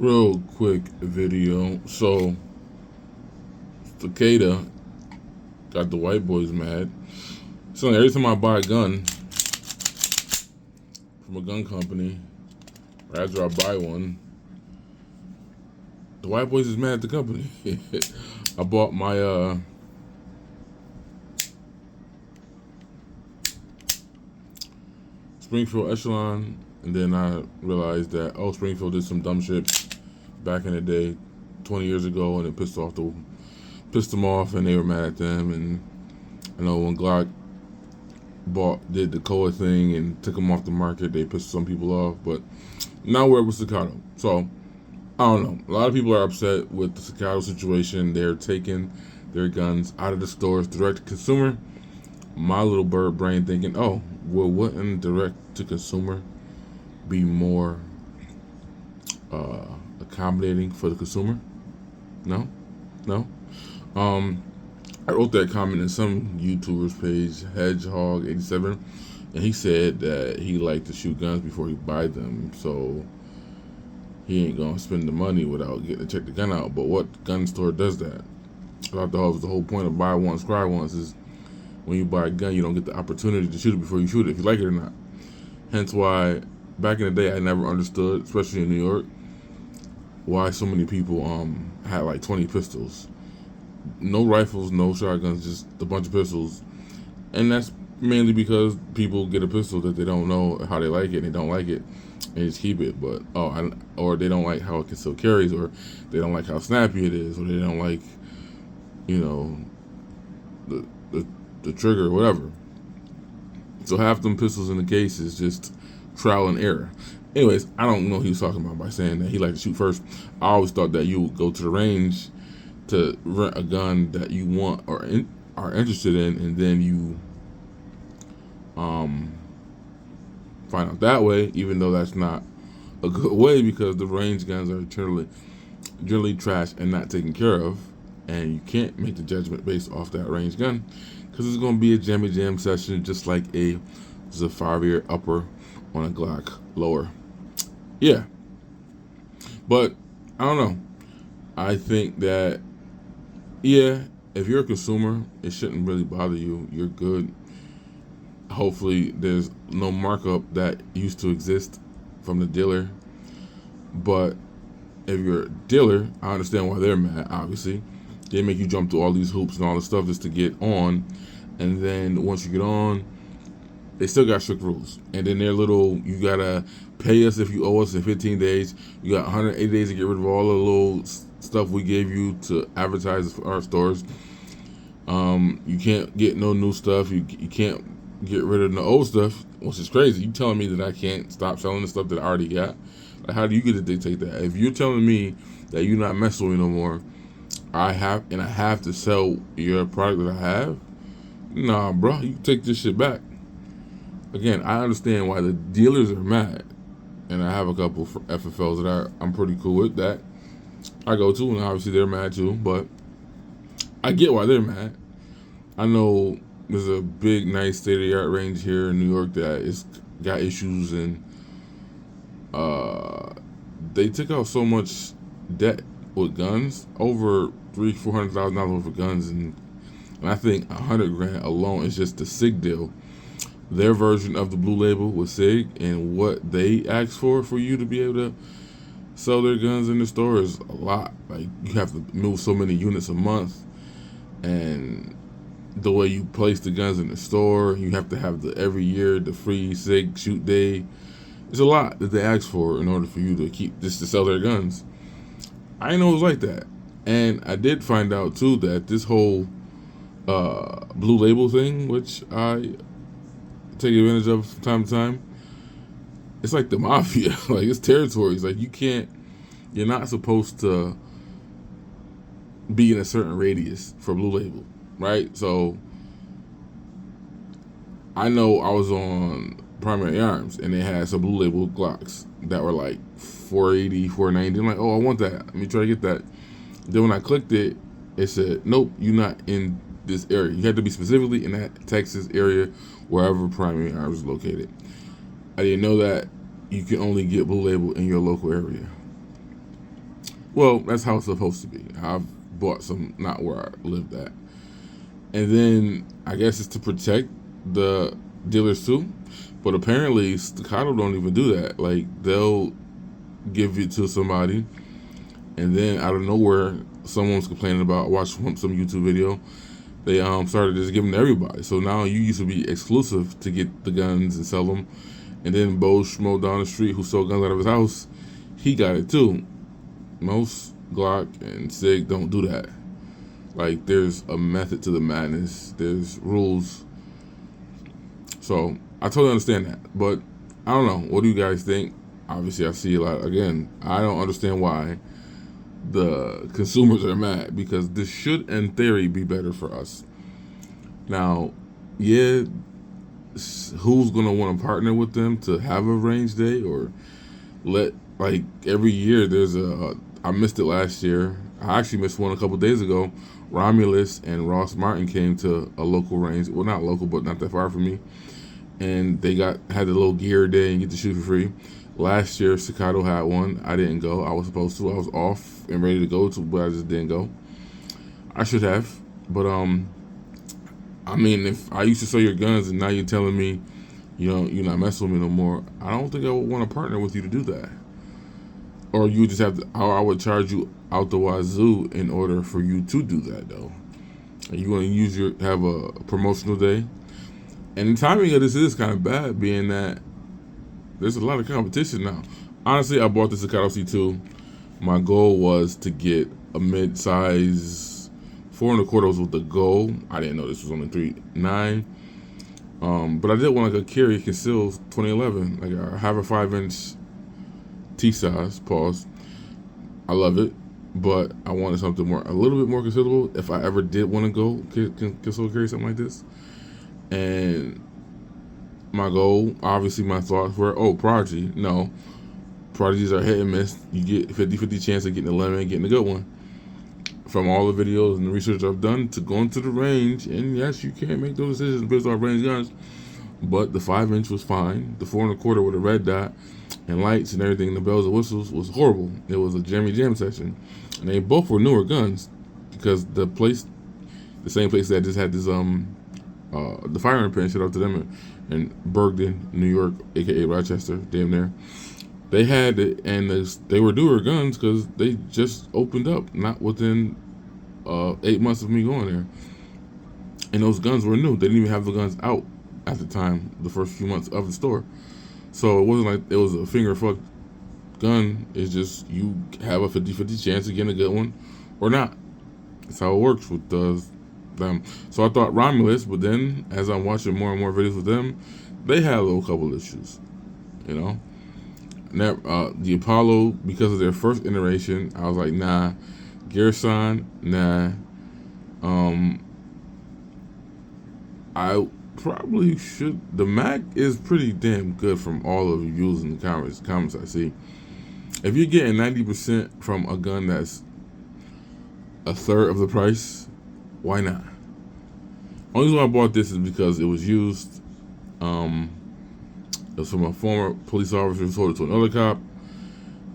Real quick video. So, Staccato got the white boys mad. So every time I buy a gun from a gun company, or after I buy one, the white boys is mad at the company. I bought my Springfield Echelon, and then I realized that Springfield did some dumb shit back in the day, 20 years ago, and it pissed them off, and they were mad at them. And I know when Glock did the COA thing and took them off the market, they pissed some people off. But now we're with Staccato. So I don't know. A lot of people are upset with the Staccato situation. They're taking their guns out of the stores direct to consumer. My little bird brain thinking, wouldn't direct to consumer be more accommodating for the consumer? No. I wrote that comment in some YouTuber's page, Hedgehog87, and he said that he liked to shoot guns before he buy them, so he ain't gonna spend the money without getting to check the gun out. But what gun store does that? I thought that was the whole point of buy once, cry once, is when you buy a gun, you don't get the opportunity to shoot it before you shoot it, if you like it or not. Hence why, back in the day, I never understood, especially in New York, why so many people had like 20 pistols. No rifles, no shotguns, just a bunch of pistols. And that's mainly because people get a pistol that they don't know how they like it, and they don't like it, and just keep it. But or they don't like how it still carries, or they don't like how snappy it is, or they don't like, the trigger or whatever. So half them pistols in the case is just trial and error. Anyways, I don't know what he was talking about by saying that he liked to shoot first. I always thought that you would go to the range to rent a gun that you want or are interested in, and then you find out that way, even though that's not a good way, because the range guns are generally trash and not taken care of, and you can't make the judgment based off that range gun, because it's going to be a jammy jam session, just like a Zafir upper on a Glock lower. Yeah, but I don't know. I think that, if you're a consumer, it shouldn't really bother you. You're good. Hopefully, there's no markup that used to exist from the dealer. But if you're a dealer, I understand why they're mad, obviously. They make you jump through all these hoops and all this stuff just to get on. And then once you get on, they still got strict rules. And then they're you gotta pay us if you owe us in 15 days. You got 180 days to get rid of all the little stuff we gave you to advertise for our stores. You can't get no new stuff. You can't get rid of the old stuff, which is crazy. You telling me that I can't stop selling the stuff that I already got? Like, how do you get to dictate that? If you're telling me that you're not messing with me no more, I have to sell your product that I have? Nah, bro, you can take this shit back. Again, I understand why the dealers are mad, and I have a couple FFLs that I'm pretty cool with that I go to, and obviously they're mad too, but I get why they're mad. I know there's a big, nice state-of-the-art range here in New York that is got issues, and they took out so much debt with guns, over $400,000 worth of guns, and I think $100,000 alone is just the SIG deal. Their version of the blue label with SIG, and what they ask for you to be able to sell their guns in the store is a lot. Like, you have to move so many units a month, and the way you place the guns in the store, you have to have every year the free SIG shoot day. It's a lot that they ask for in order for you to to sell their guns. I didn't know it was like that. And I did find out too that this whole blue label thing, which I take advantage of from time to time, it's like the mafia. Like, it's territories. Like, you're not supposed to be in a certain radius for blue label, right? So I know I was on Primary Arms, and they had some blue label Glocks that were like $480, $490. I'm like, I want that. Let me try to get that. Then when I clicked it, it said, nope, you're not in this area. You had to be specifically in that Texas area, wherever Primary Arms is located. I didn't know that you can only get blue label in your local area. Well, that's how it's supposed to be. I've bought some not where I lived at, and then I guess it's to protect the dealers too. But apparently, Staccato don't even do that. Like they'll give it to somebody, and then out of nowhere, someone's complaining about watching some YouTube video. They started just giving to everybody. So now you used to be exclusive to get the guns and sell them, and then Bo Schmo down the street who sold guns out of his house, he got it too. Most Glock and SIG don't do that. Like there's a method to the madness. There's rules. So I totally understand that, but I don't know. What do you guys think? Obviously, I see a lot. Again, I don't understand why the consumers are mad, because this should, in theory, be better for us. Now, yeah, who's gonna want to partner with them to have a range day, or let, like, every year there's I missed it last year. I actually missed one a couple days ago. Romulus and Ross Martin came to a local range. Well, not local, but not that far from me. And they had a little gear day and get to shoot for free. Last year, Staccato had one. I didn't go. I was supposed to. I was off and ready to go to, but I just didn't go. I should have. But I mean, if I used to sell your guns and now you're telling me, you're not messing with me no more, I don't think I would want to partner with you to do that. Or you just have to. I would charge you out the wazoo in order for you to do that, though. And you want to have a promotional day, and the timing of this is kind of bad, being that there's a lot of competition now. Honestly, I bought the Staccato C2. My goal was to get a mid-size 4.25 was with the goal. I didn't know this was only 3.9. But I did want like a carry concealed 2011. Like I have a 5-inch T-size. Pause. I love it, but I wanted something a little bit more considerable if I ever did want to go concealed carry something like this. And my goal, obviously my thoughts were, Prodigy. No. Prodigies are hit and miss. You get 50-50 chance of getting a lemon and getting a good one. From all the videos and the research I've done to going to the range, and yes, you can't make those decisions based off range guns, but the 5-inch was fine. The 4.25 with a red dot and lights and everything, the bells and whistles, was horrible. It was a jammy jam session. And they both were newer guns, because the same place that just had this, the firing pin, shout out to them, in Bergdon, New York, aka Rochester, damn near. They had it, and they were newer guns because they just opened up, not within 8 months of me going there. And those guns were new. They didn't even have the guns out at the time, the first few months of the store. So it wasn't like it was a finger fuck gun. It's just you have a 50-50 chance of getting a good one or not. That's how it works with them. So I thought Romulus, but then as I'm watching more and more videos with them, they had a little couple issues, And the Apollo, because of their first iteration, I was like, nah. Gerson, nah. I probably should. The Mac is pretty damn good from all of the reviews in the comments I see. If you're getting 90% from a gun that's a third of the price, why not? Only reason why I bought this is because it was used. It was from a former police officer who sold it to another cop.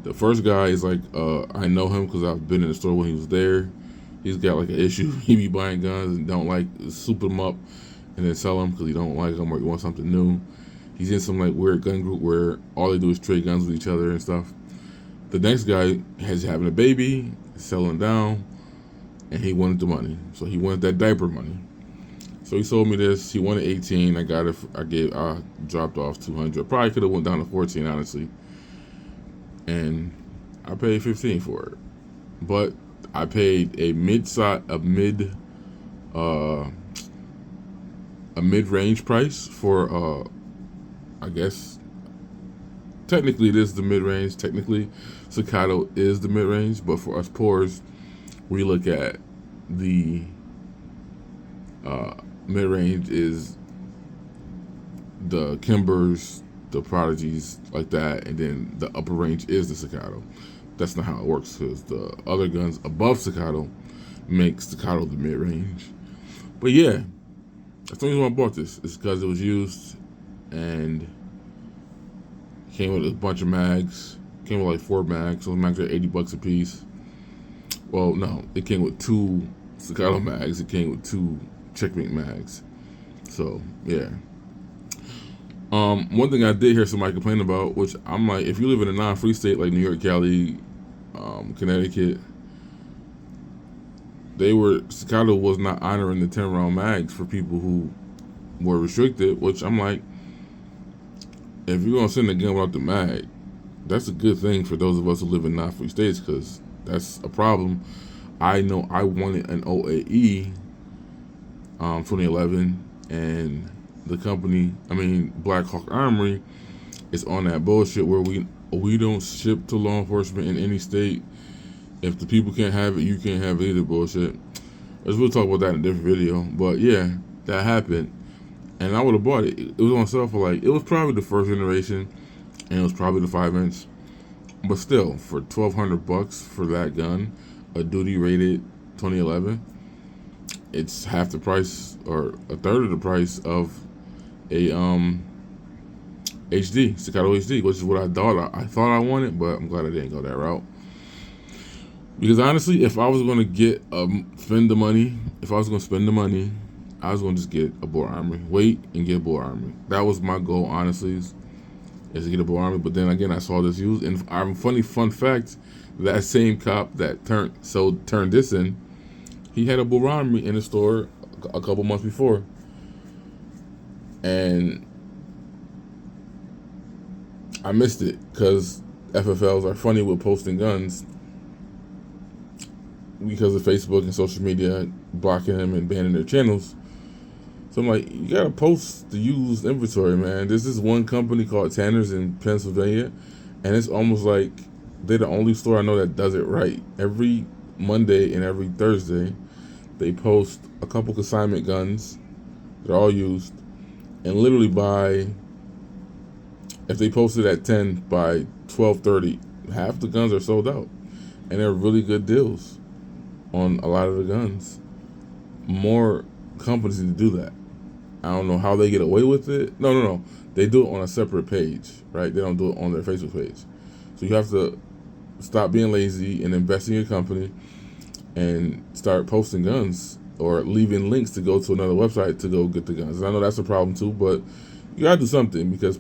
The first guy is like, I know him because I've been in the store when he was there. He's got like an issue. He be buying guns and don't like soup them up and then sell them because he don't like them or he wants something new. He's in some like weird gun group where all they do is trade guns with each other and stuff. The next guy has having a baby, selling down, and he wanted the money. So he wanted that diaper money. So he sold me this. He wanted 18. I got it. I dropped off 200. Probably could have went down to 14, honestly. And I paid 15 for it. But I paid a mid-range price for I guess technically it is the mid-range. Technically, Staccato is the mid-range, but for us poors, we look at the mid-range is the Kimbers, the Prodigies, like that, and then the upper range is the Staccato. That's not how it works, because the other guns above Staccato make Staccato the mid-range. But yeah, that's the reason why I bought this. It's because it was used and came with a bunch of mags. Came with like 4 mags. So the mags are $80 a piece. Well, no, it came with 2 Staccato mags. It came with 2 checkmate mags. So yeah. One thing I did hear somebody complain about, which I'm like, if you live in a non-free state like New York, Cali, Connecticut, Staccato was not honoring the 10-round mags for people who were restricted. Which I'm like, if you're gonna send a gun without the mag, that's a good thing for those of us who live in non-free states, because that's a problem. I know I wanted an OAE 2011, and the company, Black Hawk Armory, is on that bullshit where we don't ship to law enforcement in any state. If the people can't have it, you can't have it either. Bullshit. We'll talk about that in a different video. But yeah, that happened, and I would have bought it. It was on sale for it was probably the first generation, and it was probably the 5-inch. But still, for $1,200 for that gun, a duty rated 2011, it's half the price or a third of the price of a HD Staccato HD, which is what I thought I wanted, but I'm glad I didn't go that route. Because honestly, if I was going to spend the money, I was going to just get a bore armory. Wait and get a bore armory. That was my goal, honestly, is to get a bore armory. But then again, I saw this used, and fun fact, that same cop that turned this in, he had a bore armory in the store a couple months before, and I missed it because FFLs are funny with posting guns because of Facebook and social media blocking them and banning their channels. So I'm like, you gotta post the used inventory, man. There's this one company called Tanner's in Pennsylvania, and it's almost like they're the only store I know that does it right. Every Monday and every Thursday, they post a couple consignment guns. They're all used, and literally if they posted at 10, by 12:30, half the guns are sold out, and they're really good deals on a lot of the guns. More companies need to do that. I don't know how they get away with it. No. They do it on a separate page, right? They don't do it on their Facebook page. So you have to stop being lazy and invest in your company and start posting guns or leaving links to go to another website to go get the guns. And I know that's a problem too, but you gotta do something, because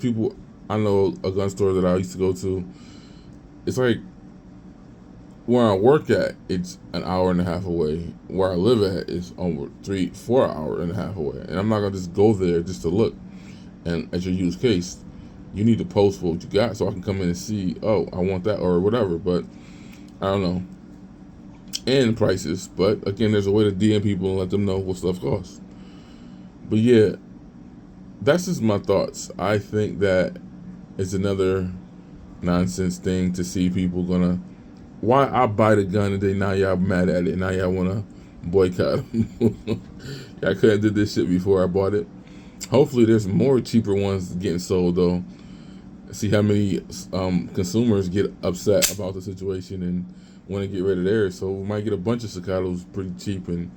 I know a gun store that I used to go to, it's like where I work at, it's an hour and a half away. Where I live at is over 3-4 hours and a half away. And I'm not gonna just go there just to look. And at your used case, you need to post what you got so I can come in and see, oh, I want that or whatever. But I don't know. And prices. But again, there's a way to DM people and let them know what stuff costs. But yeah, that's just my thoughts. I think that it's another nonsense thing to see people gonna, why I buy the gun and then now y'all mad at it, now y'all wanna boycott them. I couldn't do this shit before I bought it. Hopefully there's more cheaper ones getting sold though. See how many consumers get upset about the situation and want to get rid of theirs. So we might get a bunch of Staccatos pretty cheap, and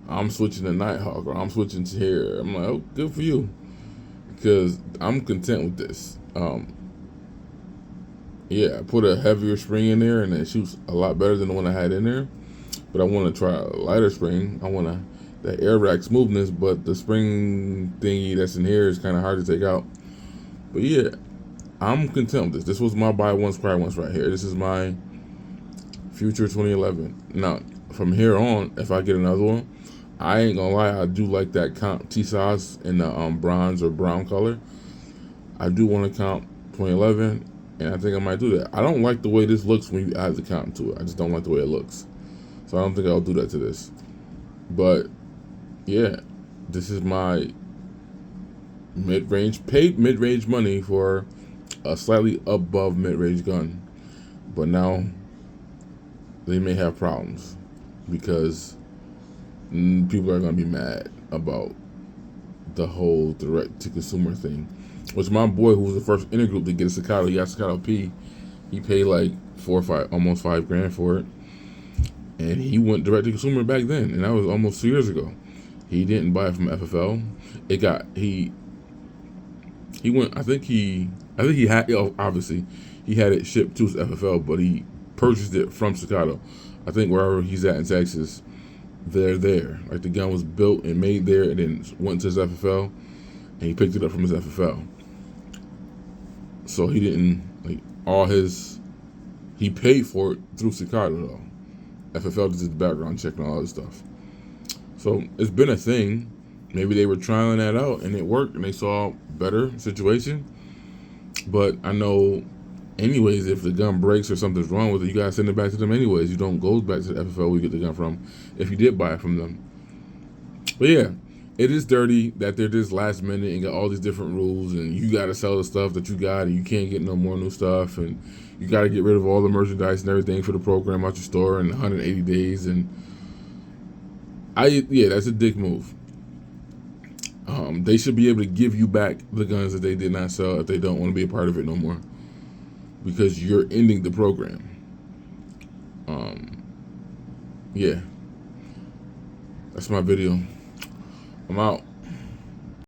I'm switching to Nighthawk, or I'm switching to here. I'm like, oh, good for you, because I'm content with this. Yeah, I put a heavier spring in there and it shoots a lot better than the one I had in there. But I want to try a lighter spring. I want that air rack smoothness, but the spring thingy that's in here is kind of hard to take out. But yeah, I'm content with this. This was my buy once, cry once right here. This is my future 2011. Now, from here on, if I get another one, I ain't gonna lie, I do like that comp T-size in the bronze or brown color. I do want to comp 2011. And I think I might do that. I don't like the way this looks when you add the comp to it. I just don't like the way it looks. So I don't think I'll do that to this. But yeah, this is my paid mid-range money for a slightly above mid-range gun. But now they may have problems because people are going to be mad about the whole direct-to-consumer thing. Which my boy, who was the first intergroup to get a Staccato, he got Staccato P. He paid like almost $5,000 for it, and he went direct to consumer back then, and that was almost 2 years ago. He didn't buy it from FFL. He went. I think he had, obviously he had it shipped to his FFL, but he purchased it from Staccato. I think wherever he's at in Texas, they're there. Like the gun was built and made there, and then went to his FFL, and he picked it up from his FFL. So he didn't he paid for it through Staccato though. FFL just did the background check and all that stuff. So it's been a thing. Maybe they were trying that out and it worked and they saw a better situation. But I know anyways, if the gun breaks or something's wrong with it, you gotta send it back to them anyways. You don't go back to the FFL where you get the gun from if you did buy it from them. But yeah, it is dirty that they're just last minute and got all these different rules, and you gotta sell the stuff that you got, and you can't get no more new stuff, and you gotta get rid of all the merchandise and everything for the program out your store in 180 days. And that's a dick move. They should be able to give you back the guns that they did not sell if they don't want to be a part of it no more, because you're ending the program. Yeah, that's my video. I'm out.